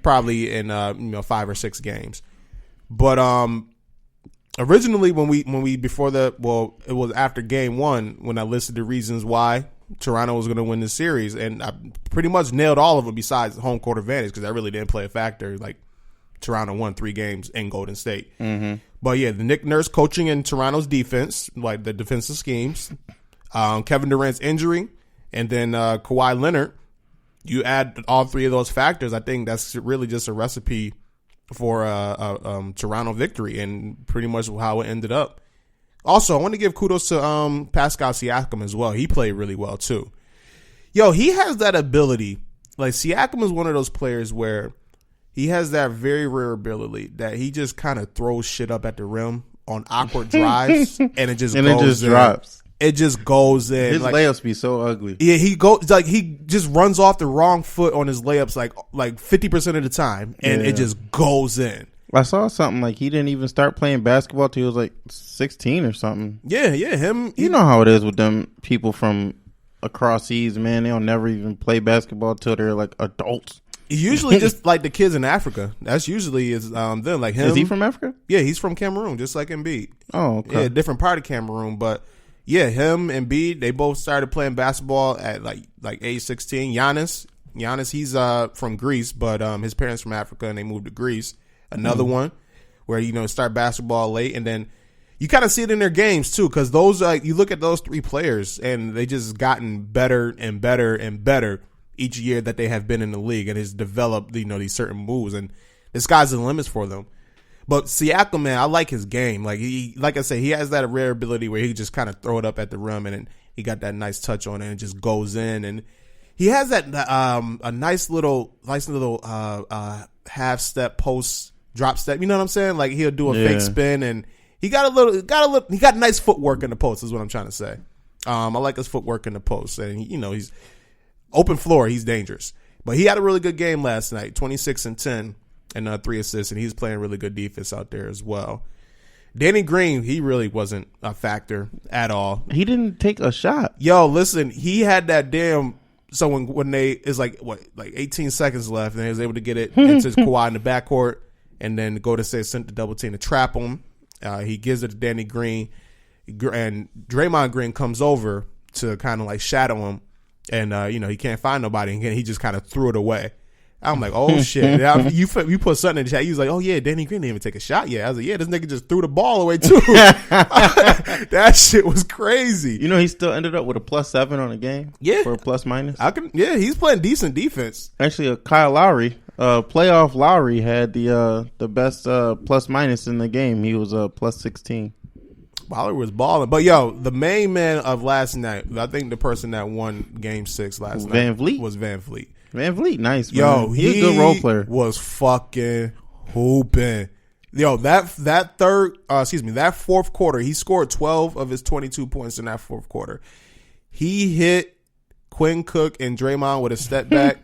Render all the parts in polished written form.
probably in 5 or 6 games. But originally when we before it was after game 1 when I listed the reasons why Toronto was going to win the series, and I pretty much nailed all of them besides home court advantage because I really didn't play a factor. Like Toronto won 3 games in Golden State. Mm-hmm. But yeah, the Nick Nurse coaching in Toronto's defense, like the defensive schemes, Kevin Durant's injury, and then Kawhi Leonard. You add all 3 of those factors, I think that's really just a recipe for a Toronto victory, and pretty much how it ended up. Also, I want to give kudos to Pascal Siakam as well. He played really well too. Yo, he has that ability. Like Siakam is one of those players where he has that very rare ability that he just kind of throws shit up at the rim on awkward drives, and it just drops. It just goes in. His layups be so ugly. Yeah, he just runs off the wrong foot on his layups like 50% of the time, and it just goes in. I saw something like he didn't even start playing basketball till he was like 16 or something. Yeah, him. You know how it is with them people from across seas, man. They'll never even play basketball till they're like adults. Usually just like the kids in Africa. That's usually them. Like him. Is he from Africa? Yeah, he's from Cameroon, just like Embiid. Oh, okay. Yeah, different part of Cameroon, but yeah, him and Embiid, they both started playing basketball at like age 16. Giannis, he's from Greece, but his parents from Africa and they moved to Greece. Another one where start basketball late, and then you kind of see it in their games too, because those you look at those 3 players and they just gotten better and better and better each year that they have been in the league, and has developed these certain moves, and the sky's the limits for them. But Siakam, man, I like his game. Like I say, he has that rare ability where he just kind of throw it up at the rim, and he got that nice touch on it, and it just goes in, and he has that a nice little half step post drop step. You know what I'm saying? Like he'll do a fake spin, and he got nice footwork in the post. Is what I'm trying to say. I like his footwork in the post, and he's open floor. He's dangerous, but he had a really good game last night. 26 and 10. And 3 assists, and he's playing really good defense out there as well. Danny Green, he really wasn't a factor at all. He didn't take a shot. Yo, listen, he had that damn. So when it's like 18 seconds left, and he was able to get it into Kawhi in the backcourt, and then go to sent the double team to trap him. He gives it to Danny Green, and Draymond Green comes over to kind of like shadow him, and he can't find nobody, and he just kind of threw it away. I'm like, oh shit! You put something in the chat. He was like, oh yeah, Danny Green didn't even take a shot yet. I was like, yeah, this nigga just threw the ball away too. That shit was crazy. He still ended up with a +7 on the game. Yeah, for a plus minus. He's playing decent defense. Actually, Kyle Lowry, playoff Lowry had the best plus minus in the game. He was +16. Lowry was balling, but yo, the main man of last night, I think the person that won Game 6 last night was Van Vliet. Van Vliet, nice, man. Yo, he's a good role player. Was fucking hooping. Yo, that fourth quarter, he scored 12 of his 22 points in that fourth quarter. He hit Quinn Cook and Draymond with a step back.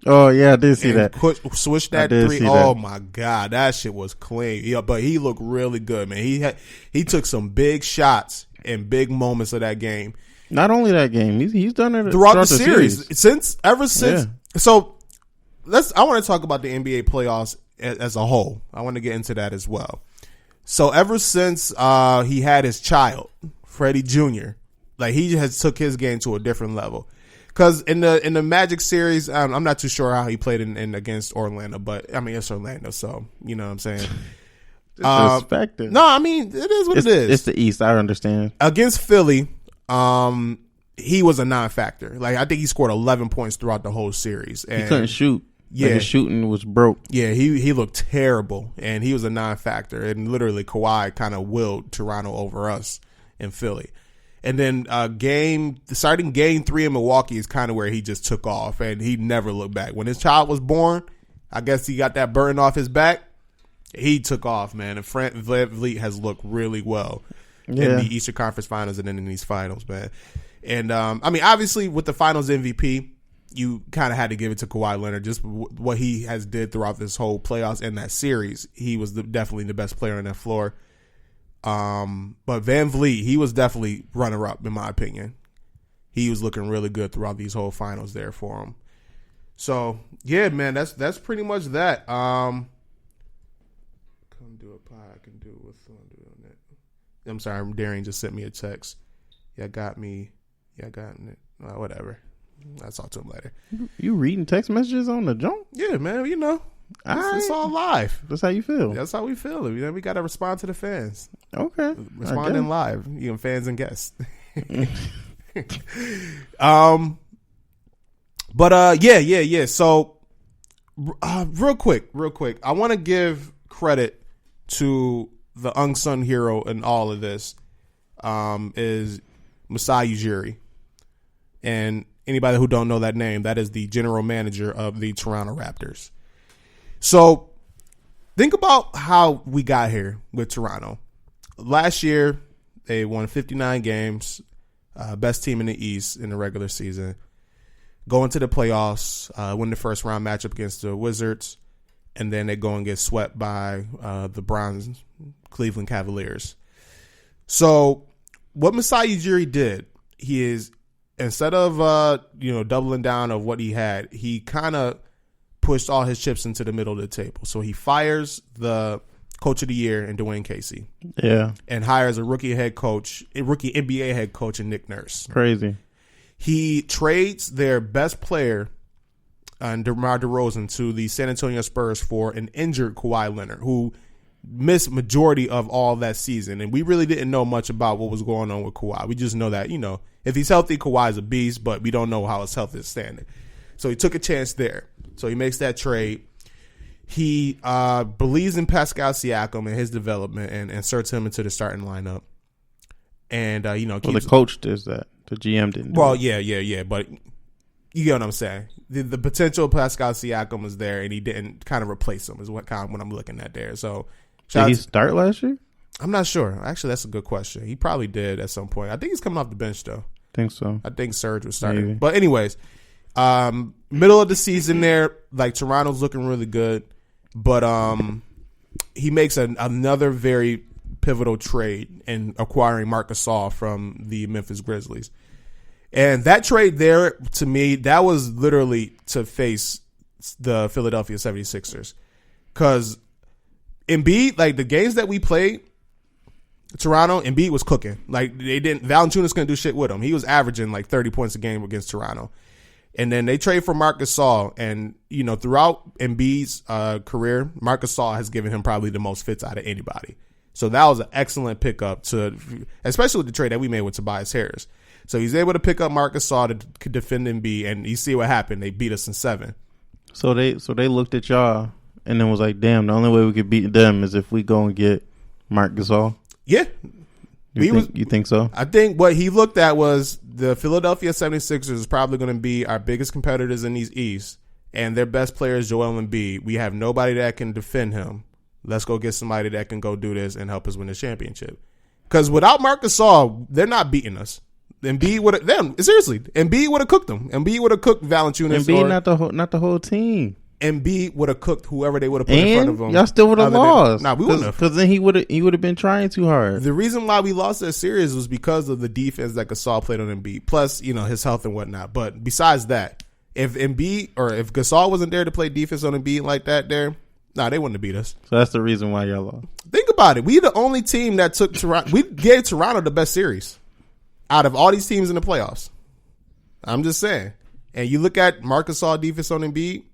Oh yeah, I did see that. Switched that 3. Oh my god, that shit was clean. Yeah, but he looked really good, man. He took some big shots in big moments of that game. Not only that game, he's done it throughout the series. Ever since. Yeah. So I want to talk about the NBA playoffs as a whole. I want to get into that as well. So ever since he had his child, Freddie Jr., like he has took his game to a different level. Because in the Magic series, I'm not too sure how he played in against Orlando, but I mean it's Orlando, so you know what I'm saying. Disrespected. No, I mean it is what it is. It's the East. I understand. Against Philly, he was a non-factor. Like I think he scored 11 points throughout the whole series. And he couldn't shoot. Yeah, like his shooting was broke. Yeah, he looked terrible, and he was a non-factor. And literally, Kawhi kind of willed Toronto over us in Philly. And then starting game 3 in Milwaukee is kind of where he just took off, and he never looked back. When his child was born, I guess he got that burden off his back. He took off, man. And Van Vliet has looked really well in the Eastern Conference Finals and then in these finals, man. And I mean, obviously, with the Finals MVP, you kind of had to give it to Kawhi Leonard. Just what he has did throughout this whole playoffs and that series, he was definitely the best player on that floor. But Van Vliet, he was definitely runner-up in my opinion. He was looking really good throughout these whole finals there for him. So yeah, man, that's pretty much that. Come do a pod. I can do with on it. I'm sorry, Darian just sent me a text. Yeah, got me. Yeah, got it. Whatever. I'll talk to him later. You reading text messages on the jump? Yeah, man. You know, it's all live. That's how you feel. That's how we feel. You know, we got to respond to the fans. Okay, Responding live. You know, fans and guests. Yeah. So, real quick, I want to give credit to the unsung hero in all of this. Is SYE Ujiri, and anybody who don't know that name, that is the general manager of the Toronto Raptors. So, think about how we got here with Toronto. Last year, they won 59 games, best team in the East in the regular season. Go into the playoffs, win the first round matchup against the Wizards, and then they go and get swept by the bronze Cleveland Cavaliers. So what SYE Ujiri did, he is, instead of doubling down of what he had, he kind of pushed all his chips into the middle of the table. So he fires the coach of the year in Dwayne Casey. Yeah. And hires a rookie NBA head coach in Nick Nurse. Crazy. He trades their best player, DeMar DeRozan, to the San Antonio Spurs for an injured Kawhi Leonard, who missed majority of all that season. And we really didn't know much about what was going on with Kawhi. We just know that, if he's healthy, Kawhi's a beast, but we don't know how his health is standing. So he took a chance there. So he makes that trade. He believes in Pascal Siakam and his development and inserts him into the starting lineup. And, the coach does that. The GM didn't. Well, yeah. But you get what I'm saying. The potential of Pascal Siakam was there, and he didn't kind of replace him is what I'm looking at there. So, did he start last year? I'm not sure. Actually, that's a good question. He probably did at some point. I think he's coming off the bench, though. Think so. I think Serge was starting. Maybe. But anyways, middle of the season there, like Toronto's looking really good. But he makes another very pivotal trade in acquiring Marc Gasol from the Memphis Grizzlies. And that trade there, to me, that was literally to face the Philadelphia 76ers. Because Embiid, like the games that we played, Toronto, Embiid was cooking. Like Valanciunas couldn't do shit with him. He was averaging like 30 points a game against Toronto. And then they trade for Marc Gasol. And, throughout Embiid's career, Marc Gasol has given him probably the most fits out of anybody. So that was an excellent pickup, especially with the trade that we made with Tobias Harris. So he's able to pick up Marc Gasol to defend Embiid, and you see what happened. They beat us in 7. So they looked at y'all and then was like, damn, the only way we could beat them is if we go and get Marc Gasol? Yeah. You think so? I think what he looked at was the Philadelphia 76ers is probably going to be our biggest competitors in these East, and their best player is Joel Embiid. We have nobody that can defend him. Let's go get somebody that can go do this and help us win the championship. Because without Marc Gasol, they're not beating us. Embiid would have Embiid would have cooked them. Embiid would have cooked Valanciunas. Embiid, not the whole team. Embiid would have cooked whoever they would have put in front of him. Y'all still would have lost. We wouldn't have. Because then he would have been trying too hard. The reason why we lost that series was because of the defense that Gasol played on Embiid, plus his health and whatnot. But besides that, if Gasol wasn't there to play defense on Embiid like that, they wouldn't have beat us. So that's the reason why y'all lost. Think about it. We the only team that took Toronto. We gave Toronto the best series out of all these teams in the playoffs. I'm just saying. And you look at Marc Gasol defense on Embiid,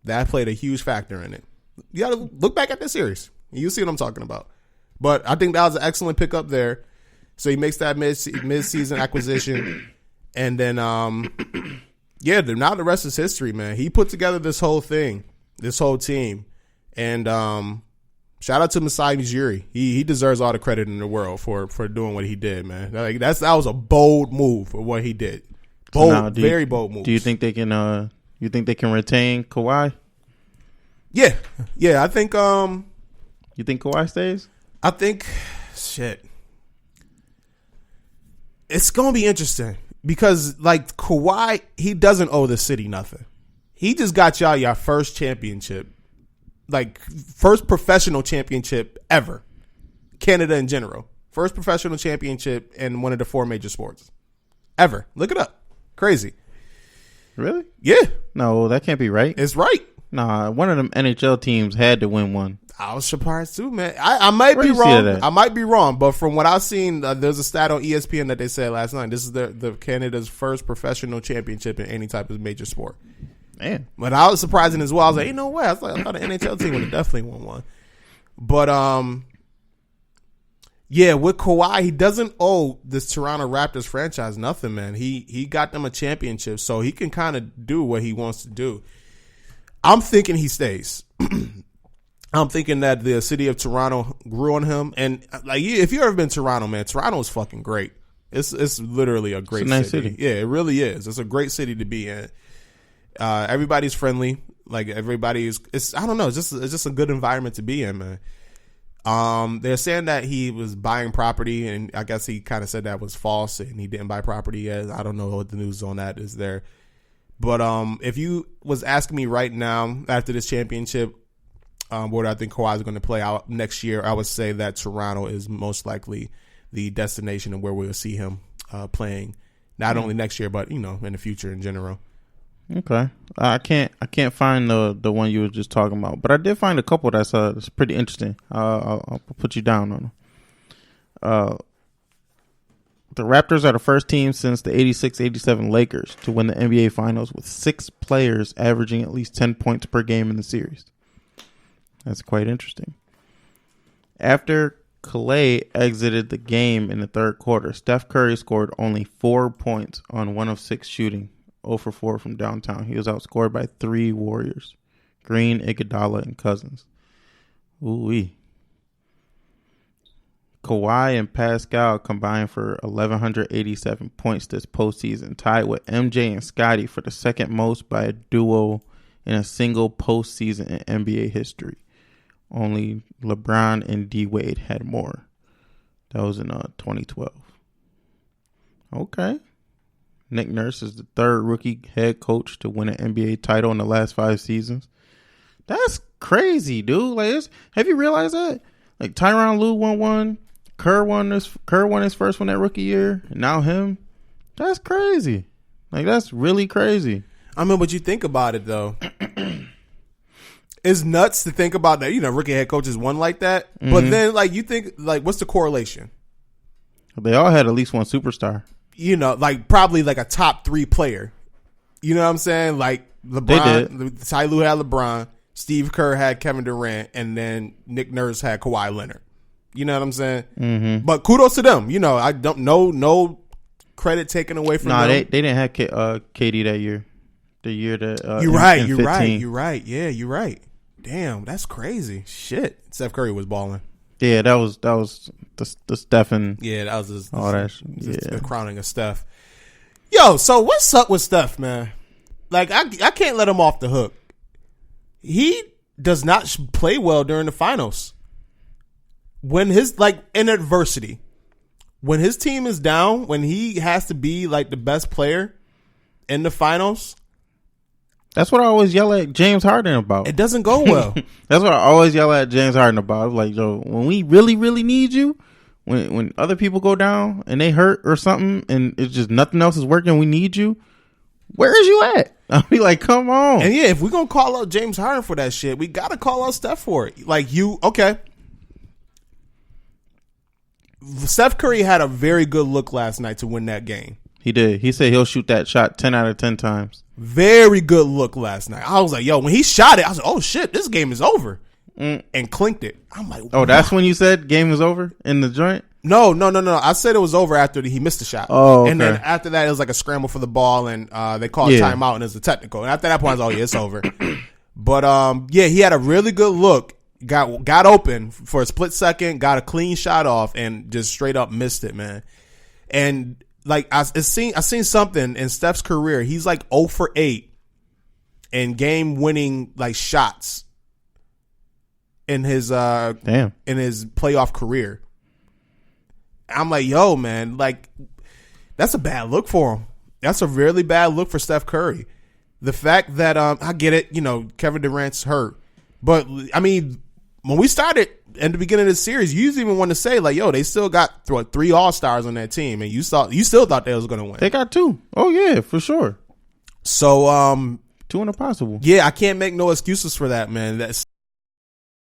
that played a huge factor in it. You got to look back at the series. You see what I'm talking about. But I think that was an excellent pickup there. So he makes that mid-season acquisition. And then, now the rest is history, man. He put together this whole thing, this whole team. And shout out to SYE Ujiri. He deserves all the credit in the world for doing what he did, man. Like that was a bold move for what he did. Very bold move. Do you think they can? You think they can retain Kawhi? Yeah. I think. You think Kawhi stays? I think. Shit. It's gonna be interesting because like Kawhi, he doesn't owe the city nothing. He just got y'all your first championship. Like, first professional championship ever. Canada in general. First professional championship in one of the 4 major sports. Ever. Look it up. Crazy. Really? Yeah. No, that can't be right. It's right. Nah, one of them NHL teams had to win one. I was surprised too, man. I might be wrong. I might be wrong, but from what I've seen, there's a stat on ESPN that they said last night. This is the Canada's first professional championship in any type of major sport. Man, but I was surprising as well. I was like, no way. I thought an NHL team would have definitely won one. But yeah, with Kawhi, he doesn't owe this Toronto Raptors franchise nothing, man. He got them a championship, so he can kind of do what he wants to do. I'm thinking he stays. I'm thinking that the city of Toronto grew on him, and like if you ever been to Toronto, man, Toronto is fucking great. It's literally a great nice city. Yeah, it really is. It's a great city to be in. Everybody's friendly. Like everybody's, I don't know. It's just a good environment to be in, man. They're saying that he was buying property, and I guess he kind of said that was false, and he didn't buy property yet. I don't know what the news on that is there. But if you was asking me right now after this championship, where I think Kawhi is going to play out next year, I would say that Toronto is most likely the destination of where we'll see him playing, not only next year, but in the future in general. Okay, I can't find the one you were just talking about, but I did find a couple that's pretty interesting. I'll put you down on them. The Raptors are the first team since the 86-87 Lakers to win the NBA Finals with 6 players averaging at least 10 points per game in the series. That's quite interesting. After Klay exited the game in the third quarter, Steph Curry scored only 4 points on 1 of 6 shooting, 0 for 4 from downtown. He was outscored by 3 Warriors, Green, Iguodala, and Cousins. Ooh-wee. Kawhi and Pascal combined for 1,187 points this postseason, tied with MJ and Scottie for the second most by a duo in a single postseason in NBA history. Only LeBron and D-Wade had more. That was in 2012. Okay. Nick Nurse is the third rookie head coach to win an NBA title in the last 5 seasons. That's crazy, dude. Like, have you realized that? Like, Tyronn Lue won one. Kerr won his first one that rookie year. And now him. That's crazy. Like, that's really crazy. I mean, but you think about it, though. It's nuts to think about that, rookie head coaches won like that. Mm-hmm. But then, like, you think, like, what's the correlation? They all had at least one superstar. Like, probably, like, a top 3 player. You know what I'm saying? Like, LeBron, Ty Lue had LeBron, Steve Kerr had Kevin Durant, and then Nick Nurse had Kawhi Leonard. You know what I'm saying? Mm-hmm. But kudos to them. I don't know, no credit taken away from them. No, they didn't have KD that year. The year that you're right. Yeah, you're right. Damn, that's crazy. Shit, Steph Curry was balling. Yeah, that was the Steph and that was all that. The crowning of Steph. Yo, so what's up with Steph, man? Like, I can't let him off the hook. He does not play well during the finals. When in adversity, when his team is down, when he has to be like the best player in the finals. That's what I always yell at James Harden about. It doesn't go well. That's what I always yell at James Harden about. I'm like, yo, when we really, really need you, when other people go down and they hurt or something, and it's just nothing else is working, we need you. Where is you at? I'll be like, come on. And yeah, if we're gonna call out James Harden for that shit, we gotta call out Steph for it. Like, okay. Steph Curry had a very good look last night to win that game. He did. He said he'll shoot that shot 10 out of 10 times. Very good look last night. I was like, yo, when he shot it, I was like, oh shit, this game is over. And clinked it. I'm like, oh, that's when you said game was over in the joint? No. I said it was over after he missed the shot. Oh, okay. And then after that, it was like a scramble for the ball, and they called timeout, and it was a technical. And after that point, I was like, oh yeah, it's over. But he had a really good look. Got open for a split second, got a clean shot off, and just straight up missed it, man. And like I seen something in Steph's career. He's like 0 for 8 in game winning like shots in his playoff career. I'm like, yo, man, like that's a bad look for him. That's a really bad look for Steph Curry. The fact that I get it, Kevin Durant's hurt, but I mean, when we started in the beginning of the series, you even want to say like, yo, they still got 3 All-Stars on that team, and you still thought they was going to win. They got 2. Oh yeah, for sure. So, Two and a possible. yeah, I can't make no excuses for that, man. That's